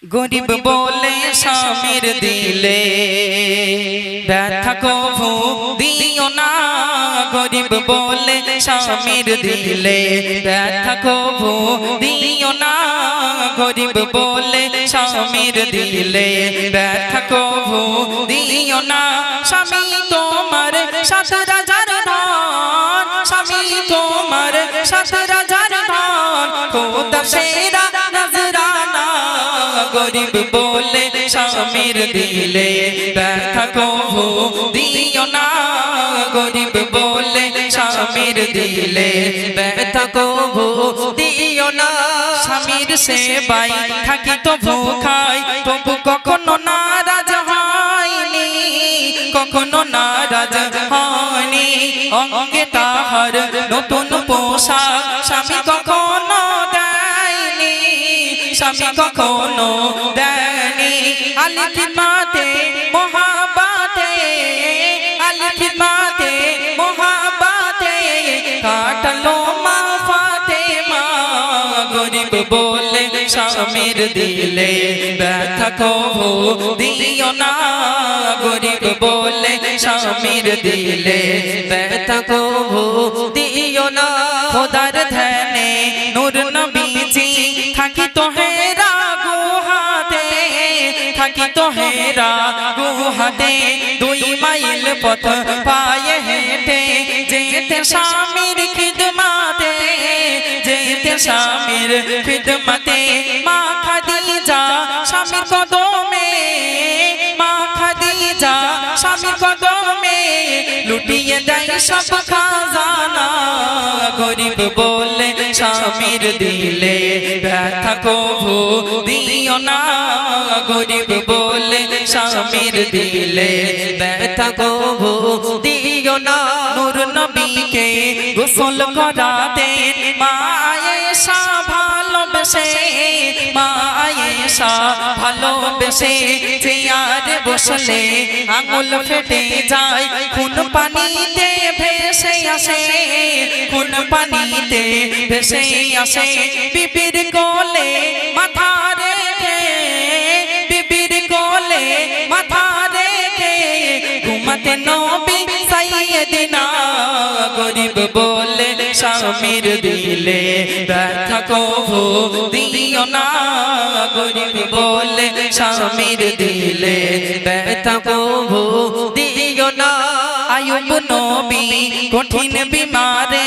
গরিব বলে স্বামীর দিলে ব্যথা কভু দিও না। গরিব বলে স্বামীর দিলে ব্যথা কভু দিও না। গরিব বলে স্বামীর দিলে ব্যথা কভু দিও না। স্বামী তোমার ৭,০০০ ধন, স্বামী তোমার ৭,০০০ ধন, খোদা সেরা নজরানা। গরিব বলে স্বামীর দিলে ব্যথা কভু দিও না। গরিব বলে স্বামীর দিলে ব্যথা কভু দিও না। স্বামীর সেবাই থাকি তো ভুখাই, তবু কখনো নারাজ হয়নি, কখনো নারাজ হয়নি। অঙ্গে তাহার নতুন পোশাক স্বামী কখনো দেয়নি, স্বামী কখনো দেয়নি। আলী খিদমাতে মোহাব্বতে, আলী খিদমাতে মোহাব্বতে কাটালো মা ফাতেমা। গরিব বলে স্বামীর দিলে ব্যথা কভু দিও না। গরিব বলে স্বামীর দিলে ব্যথা কভু দিও না। খোদার ধ্যানে নূর নবীজি থাকি তো হেরা গুহাতে, থাকি তো হেরা গুহাতে। 2 মাইল পথ পায়ে হেঁটে যেতে স্বামীর খিদমাতে, যেতে স্বামীর খিদমাতে। মা খাদিজা স্বামীর কদমে, মা খাদিজা স্বামীর কদমে লুটিয়ে দেয় সব খাজানা। গরিব বলে স্বামীর দিলে ব্যথা কভু দিও না। গরিব বলে স্বামীর দিলে ব্যথা কভু দিও না। নূর নবীকে গোসল করাতে মা আয়েশা ভালোবেসে, মা আয়েশা ভালোবেসে চেয়ারে বসলে আঙুল ফেটে যায়, খুন পানিতে ভেসে আসে, খুন পানিতে ভেসে আসে। বিবির কোলে মাথা রেখে, বিবির কোলে মাথা রেখে ঘুমাতে নবী সাইয়েদিনা। গরিব বলে স্বামীর দিলে ব্যথা কভু দিও না। গরিব বলে স্বামীর দিলে ব্যথা কভু দিও না। আয়ুব নবী কঠিন বিমারে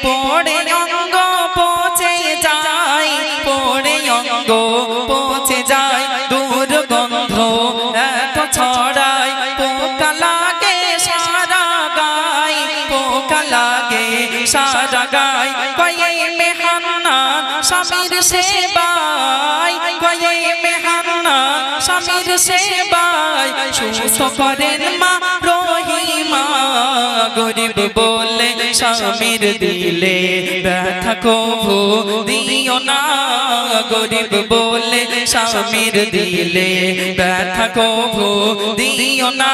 পড়ে অঙ্গ পচে যায়, পড়ে অঙ্গ পচে যায়। দুর্গন্ধ এত ছড়ায় পোকা লাগে সারা গায়, পোকা লাগে সারা গায়। কয়ে মেহান্নান স্বামীর সেবায়, কয়ে মেহান্নান স্বামীর সেবায় সুস্থ করেন মা রহিমা। গরিব বলে স্বামীর দিলে ব্যথা কভু দিও না। গরিব বলে স্বামীর দিলে ব্যথা কভু দিও না।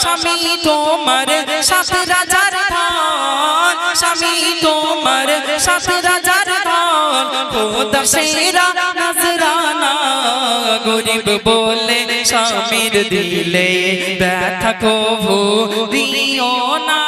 স্বামী তোমার ৭,০০০ ধন, স্বামী তোমার ৭,০০০ ধন, খোদা সেরা নজরানা। গরিব বলে স্বামীর দিলে ব্যথা কভু দিও না।